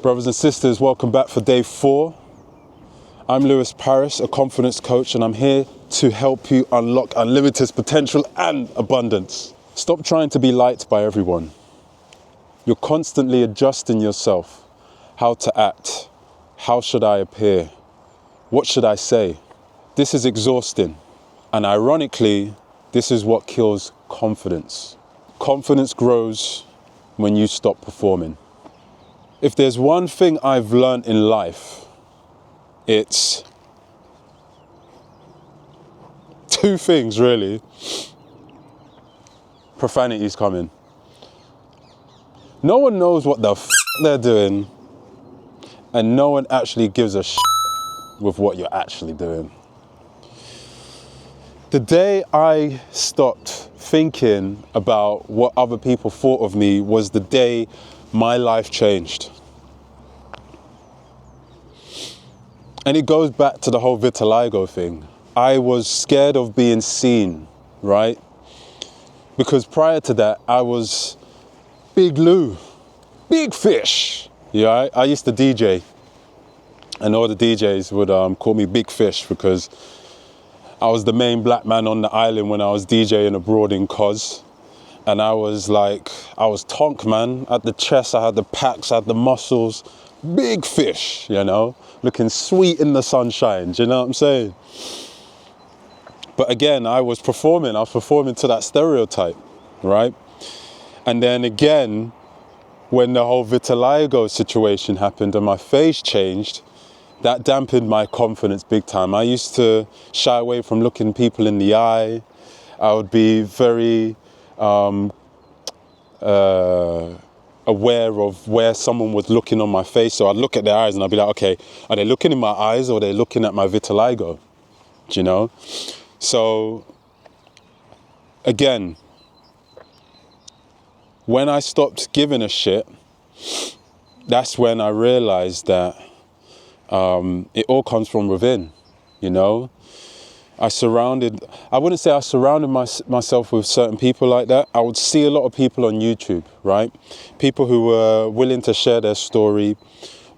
Brothers and sisters, welcome back for day 4. I'm Lewis Paris, a confidence coach, and I'm here to help you unlock unlimited potential and abundance. Stop trying to be liked by everyone. You're constantly adjusting yourself. How to act. How should I appear? What should I say? This is exhausting. And ironically, this is what kills confidence. Confidence grows when you stop performing. If there's one thing I've learned in life, it's 2 things really. Profanity's coming. No one knows what the they're doing, and no one actually gives a with what you're actually doing. The day I stopped thinking about what other people thought of me was the day my life changed. And it goes back to the whole vitiligo thing. I was scared of being seen, right? Because prior to that, I was Big Lou, big fish. Yeah, I used to DJ, and all the DJs would call me Big Fish because I was the main black man on the island when I was DJing abroad in Cos. And I was tonk, man. At the chest, I had the packs, I had the muscles. Big fish, you know, looking sweet in the sunshine. Do you know what I'm saying? But again, I was performing to that stereotype, right? And then again, when the whole vitiligo situation happened and my face changed, that dampened my confidence big time. I used to shy away from looking people in the eye. I would be very aware of where someone was looking on my face. So I'd look at their eyes and I'd be like, okay, are they looking in my eyes or are they looking at my vitiligo? Do you know? So again, when I stopped giving a shit, that's when I realized that it all comes from within, you know? I wouldn't say I surrounded myself with certain people like that. I would see a lot of people on YouTube, right? People who were willing to share their story,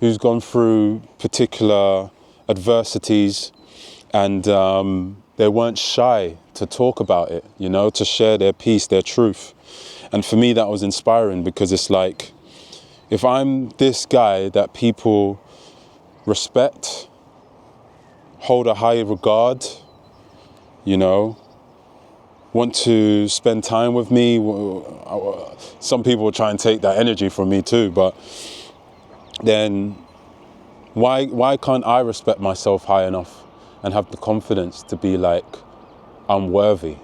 who's gone through particular adversities, and they weren't shy to talk about it, you know, to share their piece, their truth. And for me, that was inspiring because it's like, if I'm this guy that people respect, hold a high regard, you know, want to spend time with me. Some people will try and take that energy from me too, but then why can't I respect myself high enough and have the confidence to be like, I'm worthy?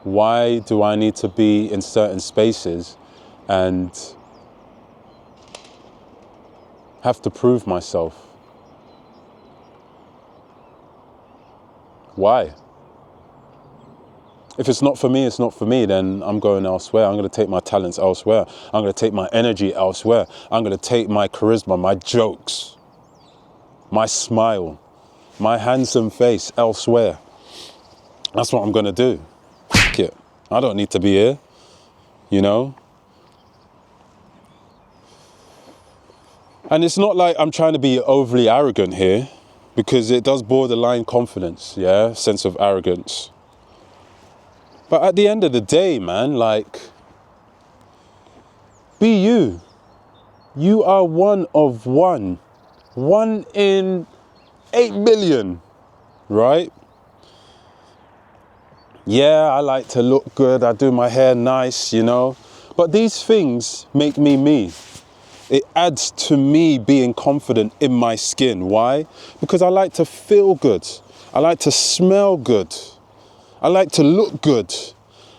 Why do I need to be in certain spaces and have to prove myself? Why? If it's not for me, it's not for me, then I'm going elsewhere. I'm going to take my talents elsewhere. I'm going to take my energy elsewhere. I'm going to take my charisma, my jokes, my smile, my handsome face elsewhere. That's what I'm going to do. F it. I don't need to be here, you know? And it's not like I'm trying to be overly arrogant here, because it does borderline confidence, yeah, sense of arrogance. But at the end of the day, man, like, be you. You are one of one. 1 in 8 billion, right? Yeah, I like to look good. I do my hair nice, you know. But these things make me me. It adds to me being confident in my skin. Why? Because I like to feel good. I like to smell good. I like to look good.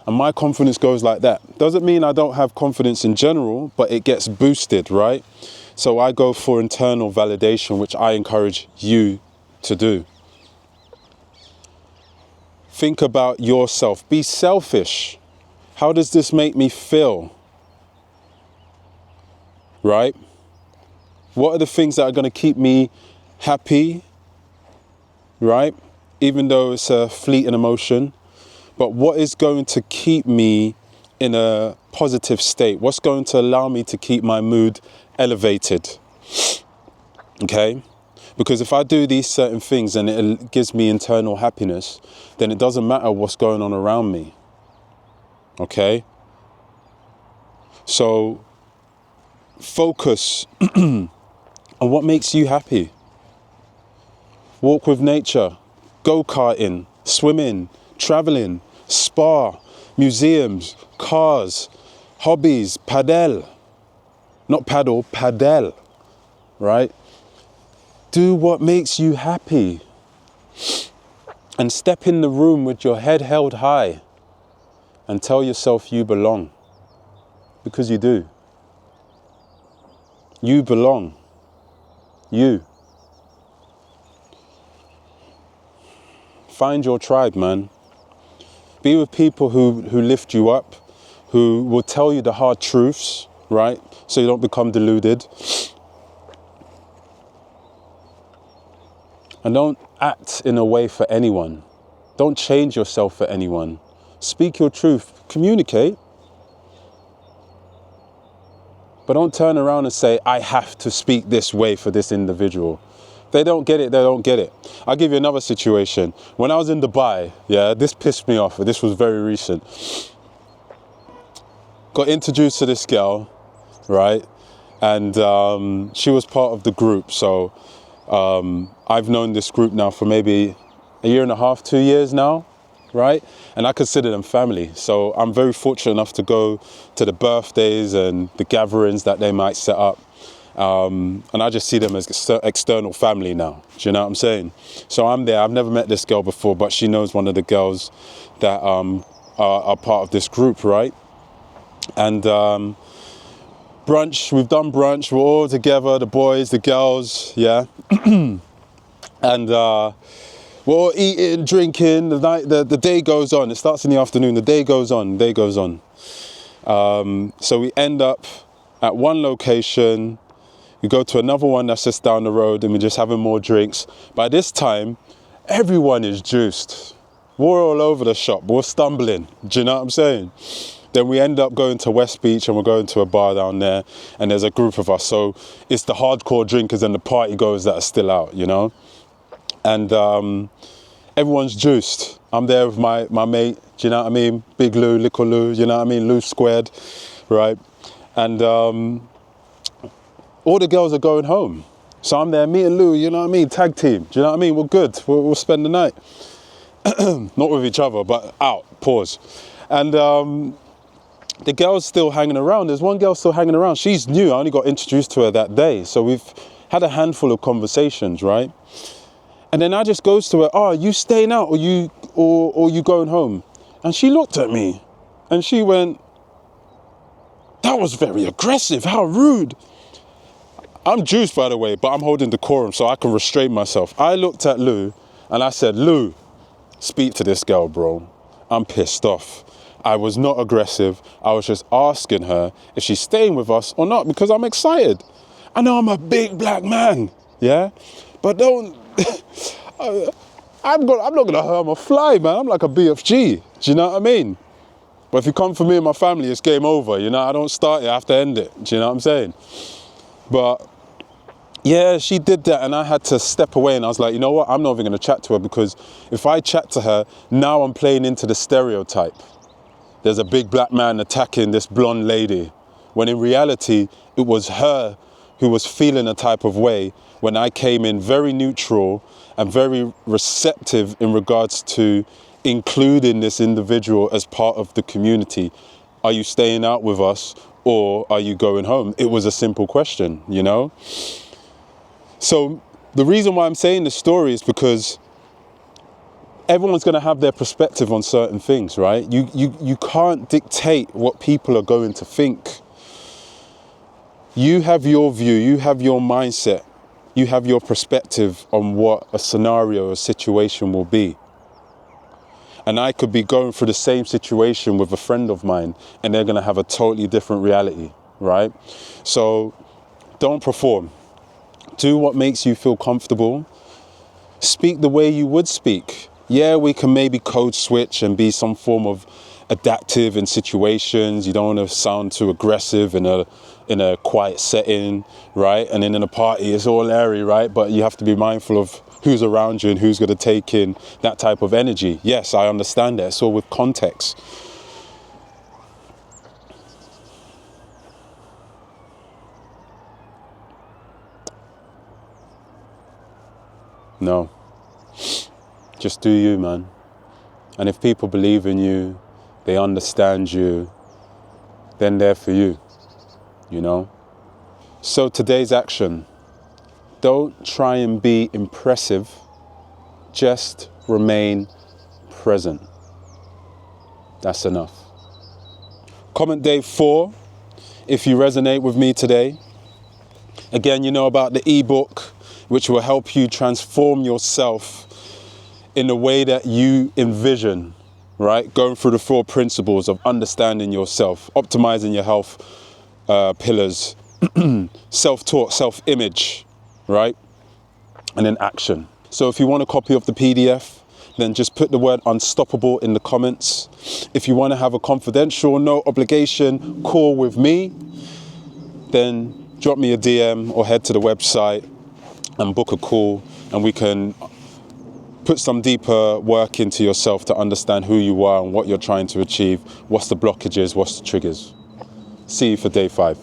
And my confidence goes like that. Doesn't mean I don't have confidence in general, but it gets boosted, right? So I go for internal validation, which I encourage you to do. Think about yourself. Be selfish. How does this make me feel? Right? What are the things that are going to keep me happy? Right? Even though it's a fleeting emotion. But what is going to keep me in a positive state? What's going to allow me to keep my mood elevated? Okay? Because if I do these certain things and it gives me internal happiness, then it doesn't matter what's going on around me. Okay? So focus on what makes you happy. Walk with nature, go-karting, swimming, traveling, spa, museums, cars, hobbies, padel. Not paddle, padel, right? Do what makes you happy. And step in the room with your head held high and tell yourself you belong. Because you do. You belong. You. Find your tribe, man. Be with people who lift you up, who will tell you the hard truths, right? So you don't become deluded. And don't act in a way for anyone. Don't change yourself for anyone. Speak your truth. Communicate. But don't turn around and say, I have to speak this way for this individual. They don't get it, they don't get it. I'll give you another situation. When I was in Dubai, this pissed me off. This was very recent. Got introduced to this girl, right? And she was part of the group. So I've known this group now for maybe a year and a half, 2 years now, right? And I consider them family. So I'm very fortunate enough to go to the birthdays and the gatherings that they might set up. And I just see them as external family now. Do you know what I'm saying? So I'm there. I've never met this girl before, but she knows one of the girls that are part of this group, right? And brunch, we've done brunch. We're all together, the boys, the girls, yeah. And we're all eating, drinking. The day goes on. It starts in the afternoon. The day goes on. So we end up at one location. We go to another one that's just down the road and we're just having more drinks. By this time, everyone is juiced. We're all over the shop. We're stumbling. Do you know what I'm saying? Then we end up going to West Beach and we're going to a bar down there and there's a group of us. So it's the hardcore drinkers and the party goers that are still out, you know? And everyone's juiced. I'm there with my mate, do you know what I mean? Big Lou, Little Lou, you know what I mean? Lou squared, right? And all the girls are going home. So I'm there, me and Lou, you know what I mean? Tag team, do you know what I mean? We're good, we'll spend the night. Not with each other, but out, pause. And the girl's still hanging around. There's one girl still hanging around. She's new, I only got introduced to her that day. So we've had a handful of conversations, right? And then I just goes to her, are you staying out or you going home? And she looked at me and she went, that was very aggressive, how rude. I'm juiced, by the way, but I'm holding decorum so I can restrain myself. I looked at Lou and I said, Lou, speak to this girl, bro. I'm pissed off. I was not aggressive. I was just asking her if she's staying with us or not because I'm excited. I know I'm a big black man, yeah? But don't, I'm not gonna harm a fly, man. I'm like a BFG, do you know what I mean? But if you come for me and my family, it's game over, you know? I don't start it, I have to end it, do you know what I'm saying? But yeah, she did that and I had to step away and I was like, you know what? I'm not even gonna chat to her because if I chat to her, now I'm playing into the stereotype. There's a big black man attacking this blonde lady, when in reality, it was her who was feeling a type of way when I came in very neutral and very receptive in regards to including this individual as part of the community. Are you staying out with us or are you going home? It was a simple question, you know? So the reason why I'm saying this story is because everyone's going to have their perspective on certain things, right? You can't dictate what people are going to think. You have your view, you have your mindset, you have your perspective on what a scenario, a situation will be. And I could be going through the same situation with a friend of mine and they're going to have a totally different reality, right? So don't perform. Do what makes you feel comfortable. Speak the way you would speak. Yeah, we can maybe code switch and be some form of adaptive in situations. You don't want to sound too aggressive in a quiet setting, right? And then in a party, it's all airy, right? But you have to be mindful of who's around you and who's going to take in that type of energy. Yes, I understand that. It's all with context. No. Just do you, man. And if people believe in you, they understand you, then they're for you, you know? So today's action, don't try and be impressive, just remain present. That's enough. Comment day 4, if you resonate with me today. Again, you know about the ebook, which will help you transform yourself in the way that you envision, right? Going through the 4 principles of understanding yourself, optimizing your health pillars, self-talk, self-image, right? And then action. So if you want a copy of the PDF, then just put the word unstoppable in the comments. If you want to have a confidential, no obligation call with me, then drop me a DM or head to the website and book a call, and we can put some deeper work into yourself to understand who you are and what you're trying to achieve, what's the blockages, what's the triggers. See you for day 5.